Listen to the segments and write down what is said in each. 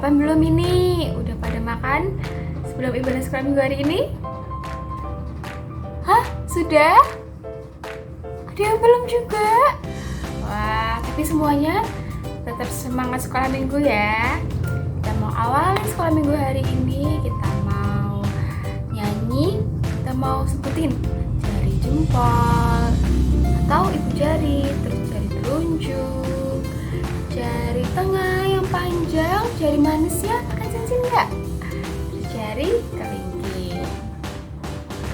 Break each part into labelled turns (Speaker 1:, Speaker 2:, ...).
Speaker 1: sarapan belum ini? Udah pada makan sebelum ibadah sekolah minggu hari ini? Hah? Sudah? Ada yang belum juga? Wah, tapi semuanya tetap semangat sekolah minggu ya. Kita mau awalin sekolah minggu hari ini, kita mau nyanyi, kita mau sebutin jari jempol atau ibu jari, terus jari telunjuk, jari tengah yang panjang, jari manisnya pakai cincin nggak? Terus jari kelingking.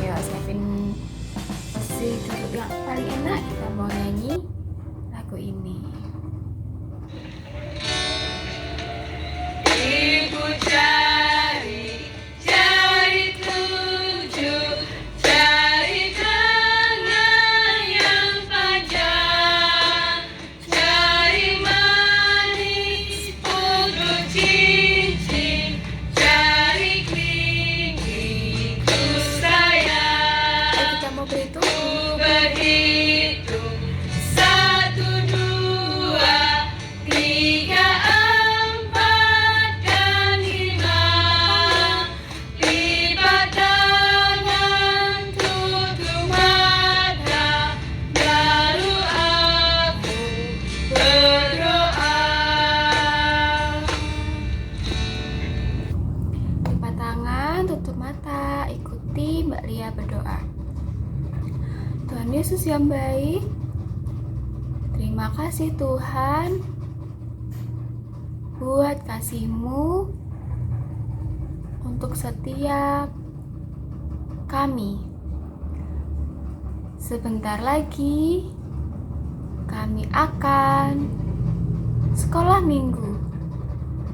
Speaker 1: Ayo siapin posisi duduk yang paling enak, kita mau nyanyi lagu ini.
Speaker 2: Ibu jari, jari telunjuk, jari tengah yang panjang, jari manis untuk cincin, jari kelingking ku sayang.
Speaker 1: Kita mau berhitung.
Speaker 2: Ku berhitung 1, 2, 3, 4 dan 5. Lipat tangan, tutup mata, baru aku berdoa.
Speaker 1: Lipat tangan, tutup mata, ikuti Mbak Lia berdoa. Tuhan Yesus yang baik, terima kasih Tuhan buat kasih-Mu untuk setiap kami. Sebentar lagi kami akan sekolah minggu.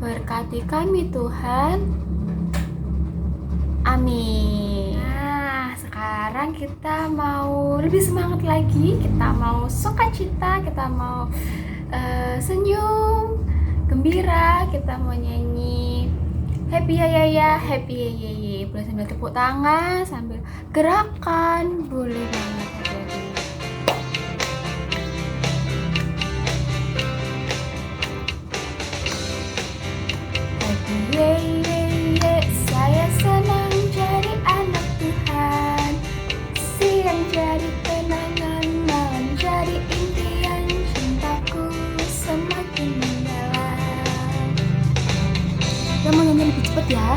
Speaker 1: Berkati kami Tuhan. Amin. Nah, sekarang kita mau lebih semangat lagi. Kita mau sukacita, kita mau senyum, gembira. Kita mau nyanyi happy ya ya ya, happy ya ya ya. Boleh sambil tepuk tangan, sambil gerakan, boleh banget. Jadi happy ya ya ya, saya senang jadi anak Tuhan. Siang jadi kenangan, malam jadi impian, cintaku semakin mendalam. Kita mau nyanyi lebih cepet ya.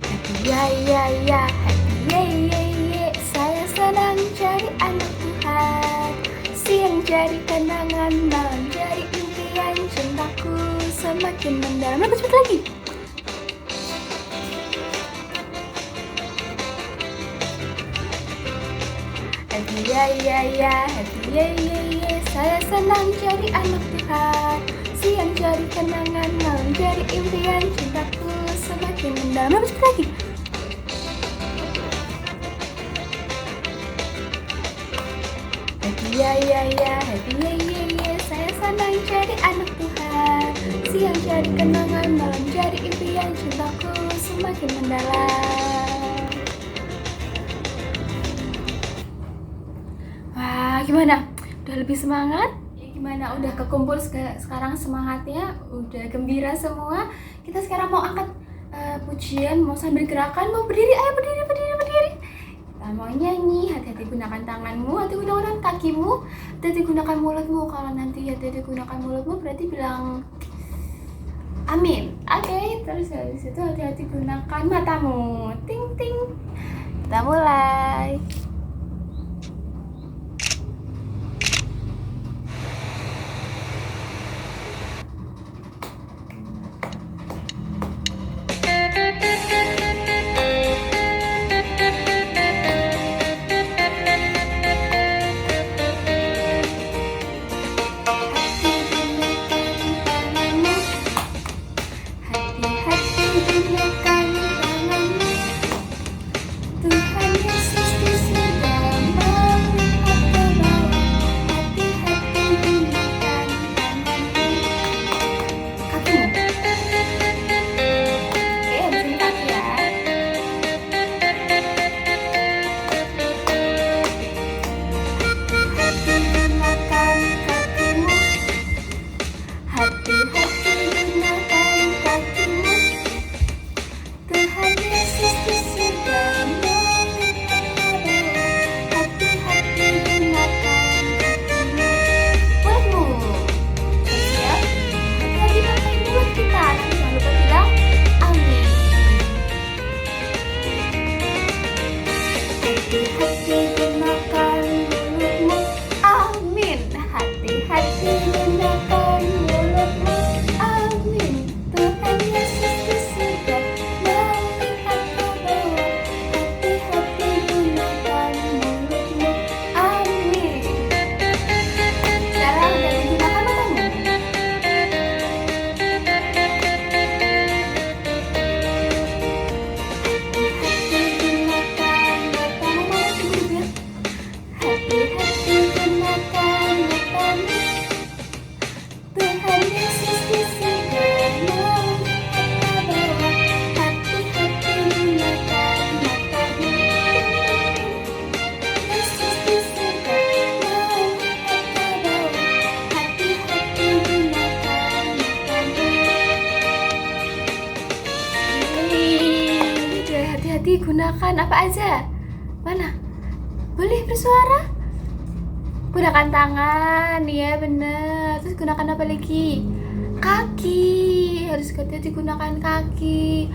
Speaker 1: Happy ya ya ya, happy ya ya ya, saya senang jadi anak Tuhan. Siang jadi kenangan, malam jadi impian, cintaku semakin mendalam. Lebih cepet lagi. Happy ya ya ya, happy ya ya ya, saya senang jadi anak Tuhan. Siang jadi kenangan, malam jadi impian, cintaku semakin mendalam. Lebih cepet lagi. Happy ya ya ya, happy ya ya ya, saya senang jadi anak Tuhan. Siang jadi kenangan, malam jadi impian, cintaku semakin mendalam. Wah, gimana? Udah lebih semangat? Ya, gimana? Udah kekumpul sekarang semangatnya? Udah gembira semua? Kita sekarang mau angkat pujian, mau sambil gerakan, mau berdiri. Ayo berdiri, berdiri, berdiri. Kita mau nyanyi, hati-hati gunakan tanganmu, hati-hati gunakan kakimu, hati-hati gunakan mulutmu. Kalau nanti hati-hati gunakan mulutmu berarti bilang amin. Oke, terus habis itu hati-hati gunakan matamu. Ting ting. Kita mulai. Hati-hati gunakan tanganmu, Tuhan Yesus di sini. Hati-hati gunakan mulutmu. Amin. Hati-hati gunakan mulutmu. Amin. Tuhan Yesus di surga melihat ke bawah. Hati-hati gunakan mulutmu. Amin. Sekarang udah digunakan matamu. Hati-hati gunakan matamu. Mana coba dibilang? Hati-hati gunakan matamu. Tuhan Yesus di surga melihat ke bawah. Hati-hati gunakan matamu. Yesus di surga melihat ke bawah. Hati-hati gunakan matamu. Udah, hati-hati gunakan apa aja? Mana? Boleh bersuara? Gunakan tangan, ya bener. Terus gunakan apa lagi? Kaki, harus hati-hati gunakan kaki.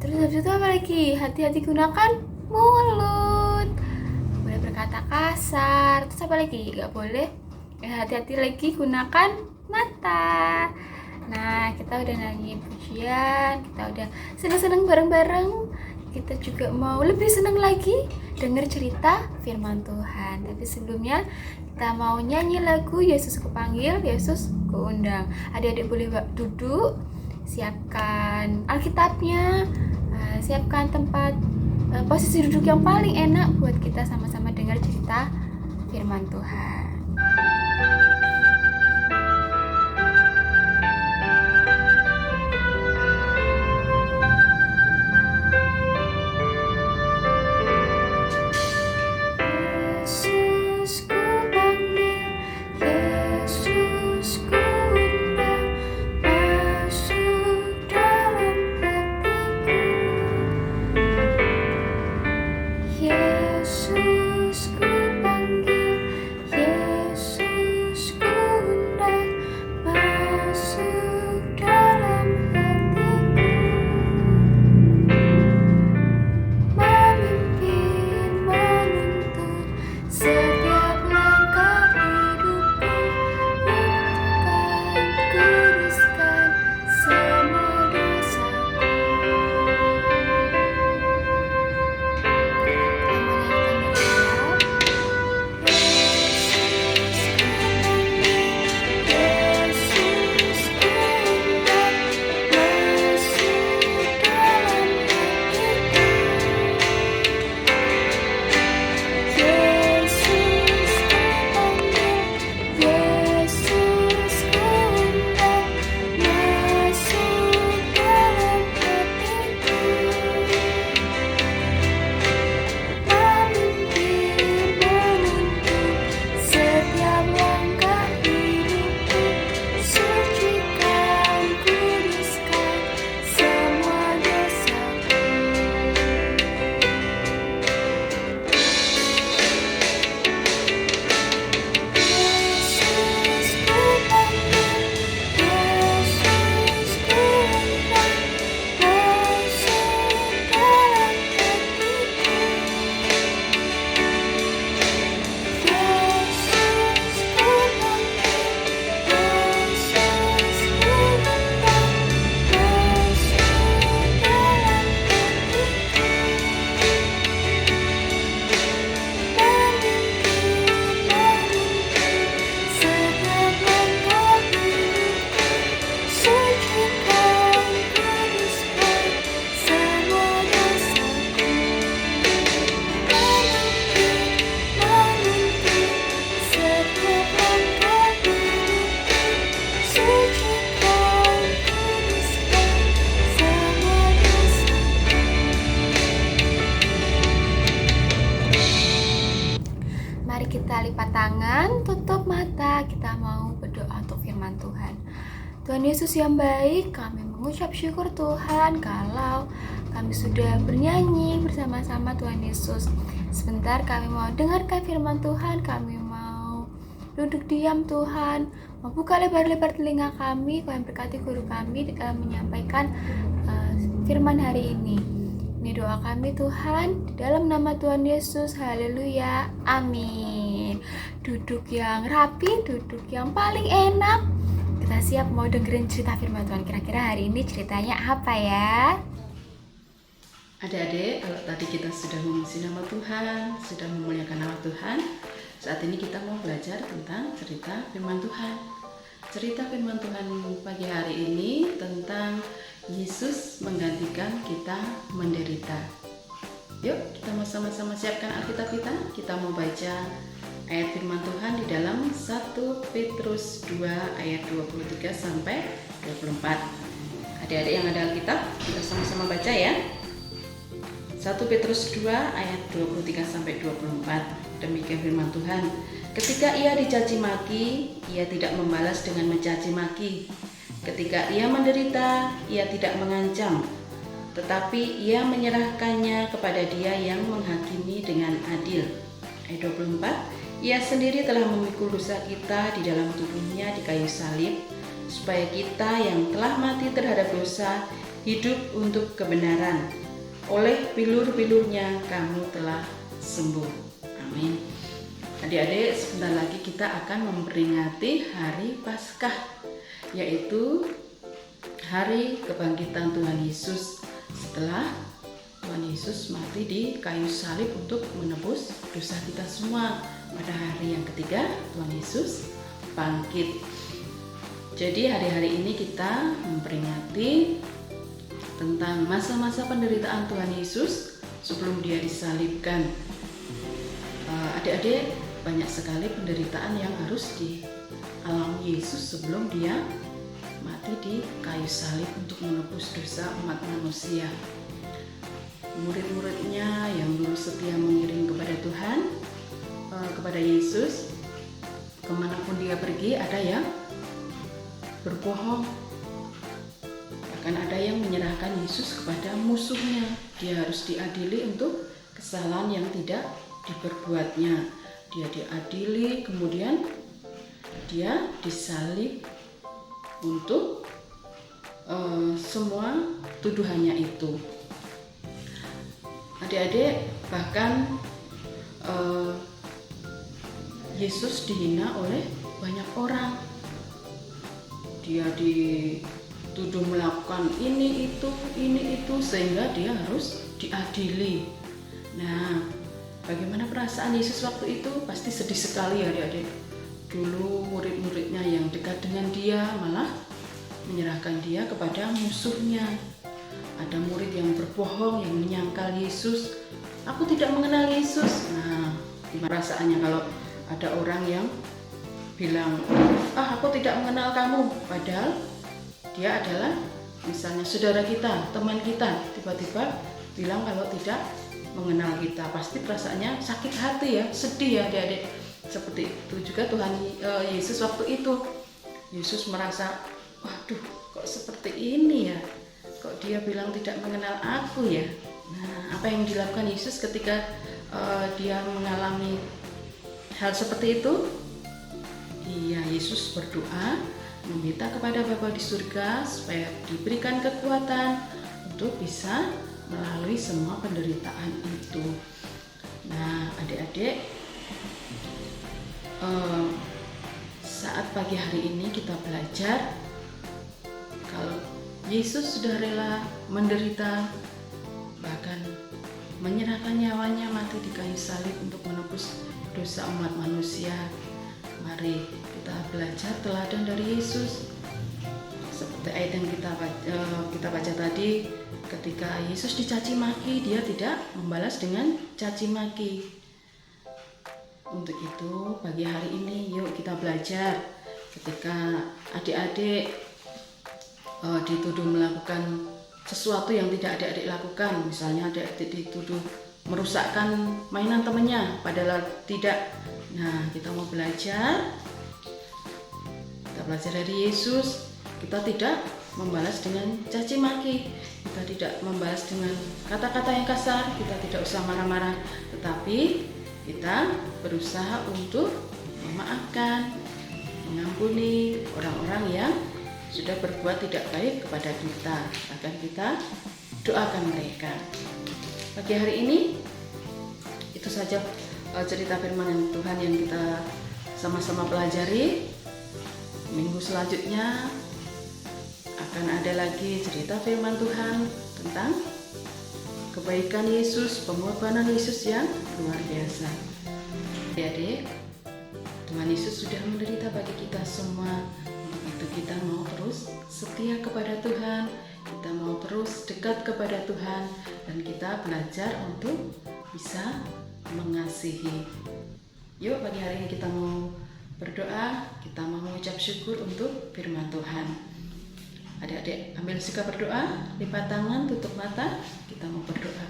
Speaker 1: Terus habis itu apa lagi? Hati-hati gunakan mulut. Boleh berkata kasar. Terus apa lagi? Gak boleh. Hati-hati lagi gunakan mata. Nah, kita udah nyanyi pujian, kita udah seneng-seneng bareng-bareng. Kita juga mau lebih seneng lagi denger cerita firman Tuhan. Tapi sebelumnya kita mau nyanyi lagu Yesus Kupanggil, Yesus Kuundang. Adik-adik boleh duduk, siapkan Alkitabnya, siapkan tempat posisi duduk yang paling enak buat kita sama-sama dengar cerita firman Tuhan. Yesus kupanggil, Yesus kuundang, masuk dalam hatiku. Yesus kupanggil, Yesus kuundang, masuk dalam hatiku. Memimpin, menuntun setiap langkah hidupku, bukan kuduskan semua dosaku. Yesus kuundang, masuk dalam hatiku. Yesus kupanggil, Yesus kuundang, masuk dalam hatiku. Memimpin, menuntun setiap langkah hidupku, sucikan, kuduskan semua dosaku. Yesus kupanggil, Yesus kuundang, masuk dalam hatiku. Yesus kupanggil, Yesus kuundang, masuk dalam hatiku. Setiap langkah hidupku, sucikan, kuduskan semua dosaku. Menuntun setiap langkah hidupku, sucikan, kuduskan semua dosaku. Mari kita lipat tangan, tutup mata, kita mau berdoa untuk firman Tuhan. Tuhan Yesus yang baik, kami mengucap syukur Tuhan kalau kami sudah bernyanyi bersama-sama Tuhan Yesus. Sebentar kami mau dengarkan firman Tuhan, kami mau duduk diam Tuhan, membuka lebar-lebar telinga kami, Tuhan berkati guru kami menyampaikan firman hari ini. Ini doa kami Tuhan, di dalam nama Tuhan Yesus, haleluya, amin. Duduk yang rapi, duduk yang paling enak. Kita siap mau dengerin cerita firman Tuhan. Kira-kira hari ini ceritanya apa ya?
Speaker 3: Adik-adik, kalau tadi kita sudah memuji nama Tuhan, sudah memuliakan nama Tuhan, saat ini kita mau belajar tentang cerita firman Tuhan. Cerita firman Tuhan pagi hari ini tentang Yesus menggantikan kita menderita. Yuk, kita mau sama-sama siapkan Alkitab kita. Kita mau baca ayat firman Tuhan di dalam 1 Petrus 2 ayat 23 sampai 24. Adik-adik yang ada Alkitab, kita sama-sama baca ya. 1 Petrus 2 ayat 23 sampai 24. Demikian firman Tuhan. Ketika ia dicaci maki, ia tidak membalas dengan mencaci maki. Ketika ia menderita, ia tidak mengancam, tetapi ia menyerahkannya kepada Dia yang menghakimi dengan adil. Ayat 24. Ia sendiri telah memikul dosa kita di dalam tubuhnya di kayu salib, supaya kita yang telah mati terhadap dosa hidup untuk kebenaran. Oleh bilur-bilurnya kamu telah sembuh. Amin. Adik-adik, sebentar lagi kita akan memperingati hari Paskah, yaitu hari kebangkitan Tuhan Yesus setelah Tuhan Yesus mati di kayu salib untuk menebus dosa kita semua. Pada hari yang ketiga Tuhan Yesus bangkit. Jadi hari-hari ini kita memperingati tentang masa-masa penderitaan Tuhan Yesus sebelum Dia disalibkan. Adik-adik, banyak sekali penderitaan yang harus dialami Yesus sebelum Dia mati di kayu salib untuk menebus dosa umat manusia. Murid-muridnya yang dulu setia mengiring kepada Tuhan, kepada Yesus, kemanapun Dia pergi ada yang berbohong, bahkan ada yang menyerahkan Yesus kepada musuhnya. Dia harus diadili untuk kesalahan yang tidak diperbuatnya. Dia diadili, kemudian Dia disalib untuk semua tuduhannya itu. Adik-adik, bahkan Yesus dihina oleh banyak orang. Dia dituduh melakukan ini itu sehingga Dia harus diadili. Nah, bagaimana perasaan Yesus waktu itu? Pasti sedih sekali ya adik-adik. Dulu murid-muridnya yang dekat dengan Dia malah menyerahkan Dia kepada musuhnya. Ada murid yang berbohong, yang menyangkal Yesus. Aku tidak mengenal Yesus. Nah, gimana perasaannya kalau ada orang yang bilang, aku tidak mengenal kamu, padahal dia adalah misalnya saudara kita, teman kita, tiba-tiba bilang kalau tidak mengenal kita. Pasti perasaannya sakit hati ya, sedih ya adik-adik. Seperti itu juga Tuhan Yesus waktu itu. Yesus merasa, waduh, kok seperti ini ya, kok dia bilang tidak mengenal aku ya. Nah, apa yang dilakukan Yesus ketika dia mengalami hal seperti itu? Iya, Yesus berdoa meminta kepada Bapa di surga supaya diberikan kekuatan untuk bisa melalui semua penderitaan itu. Nah, adik-adik, saat pagi hari ini kita belajar kalau Yesus sudah rela menderita, bahkan menyerahkan nyawanya mati di kayu salib untuk menebus dosa umat manusia. Mari kita belajar teladan dari Yesus. Seperti ayat yang kita baca tadi, ketika Yesus dicaci maki, Dia tidak membalas dengan caci maki. Untuk itu, pagi hari ini yuk kita belajar. Ketika adik-adik dituduh melakukan sesuatu yang tidak adik-adik lakukan, misalnya adik-adik dituduh merusakkan mainan temannya, padahal tidak. Nah, kita mau belajar. Kita belajar dari Yesus. Kita tidak membalas dengan caci maki. Kita tidak membalas dengan kata-kata yang kasar. Kita tidak usah marah-marah. Tetapi kita berusaha untuk memaafkan, mengampuni orang-orang yang sudah berbuat tidak baik kepada kita. Bahkan kita doakan mereka. pagi hari ini itu saja cerita firman Tuhan yang kita sama-sama pelajari. Minggu selanjutnya akan ada lagi cerita firman Tuhan tentang kebaikan Yesus, pengorbanan Yesus yang luar biasa. Adik-adik, Tuhan Yesus sudah menderita bagi kita semua. Untuk itu kita mau terus setia kepada Tuhan, kita mau terus dekat kepada Tuhan, dan kita belajar untuk bisa mengasihi. Yuk, pagi hari ini kita mau berdoa, kita mau mengucap syukur untuk firman Tuhan. Adik-adik ambil sikap berdoa, lipat tangan, tutup mata, kita mau berdoa.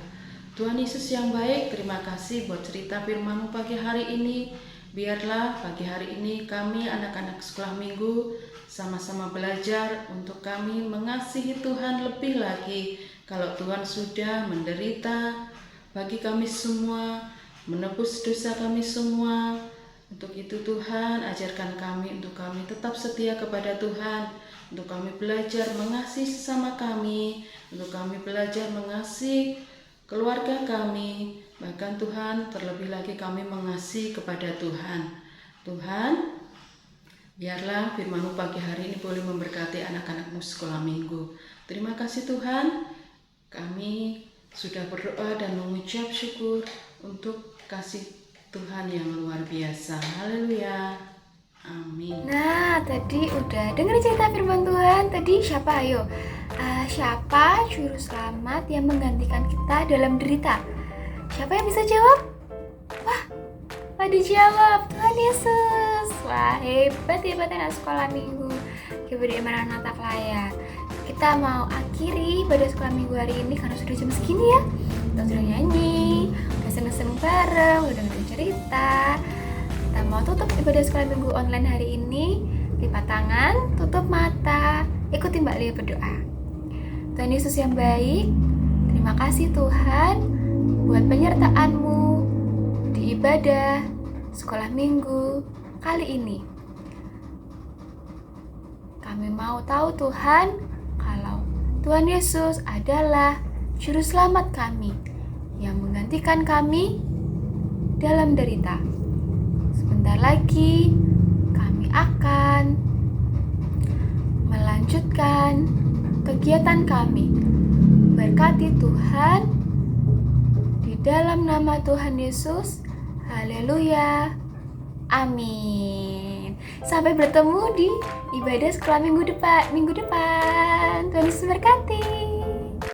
Speaker 3: Tuhan Yesus yang baik, terima kasih buat cerita firman-Mu pagi hari ini. Biarlah pagi hari ini kami anak-anak sekolah minggu sama-sama belajar untuk kami mengasihi Tuhan lebih lagi. Kalau Tuhan sudah menderita bagi kami semua, menebus dosa kami semua. Untuk itu Tuhan, ajarkan kami untuk kami tetap setia kepada Tuhan, untuk kami belajar mengasihi sesama kami, untuk kami belajar mengasihi keluarga kami, bahkan Tuhan terlebih lagi kami mengasihi kepada Tuhan. Tuhan, biarlah firman-Mu pagi hari ini boleh memberkati anak-anak-Mu sekolah minggu. Terima kasih Tuhan, kami sudah berdoa dan mengucap syukur untuk kasih Tuhan yang luar biasa. Haleluya. Amin.
Speaker 1: Nah, tadi udah dengar cerita firman Tuhan. Tadi siapa? Ayo. Siapa juru selamat yang menggantikan kita dalam derita? Siapa yang bisa jawab? Wah, dijawab Tuhan Yesus. Wah, hebat anak sekolah minggu GBD Maranatha Klayan. Kita mau akhiri pada sekolah minggu hari ini karena sudah jam segini ya. Kita sudah nyanyi, udah seneng-seneng bareng, udah dengerin cerita. Kita mau tutup ibadah sekolah minggu online hari ini. Lipat tangan, tutup mata, ikuti Mbak Lia berdoa. Tuhan Yesus yang baik, terima kasih Tuhan buat penyertaan-Mu di ibadah sekolah minggu kali ini. Kami mau tahu Tuhan, kalau Tuhan Yesus adalah juru selamat kami yang menggantikan kami dalam derita. Sebentar lagi kami akan melanjutkan kegiatan kami. Berkati Tuhan di dalam nama Tuhan Yesus. Haleluya. Amin. Sampai bertemu di ibadah sekolah minggu depan. Tuhan Yesus berkati.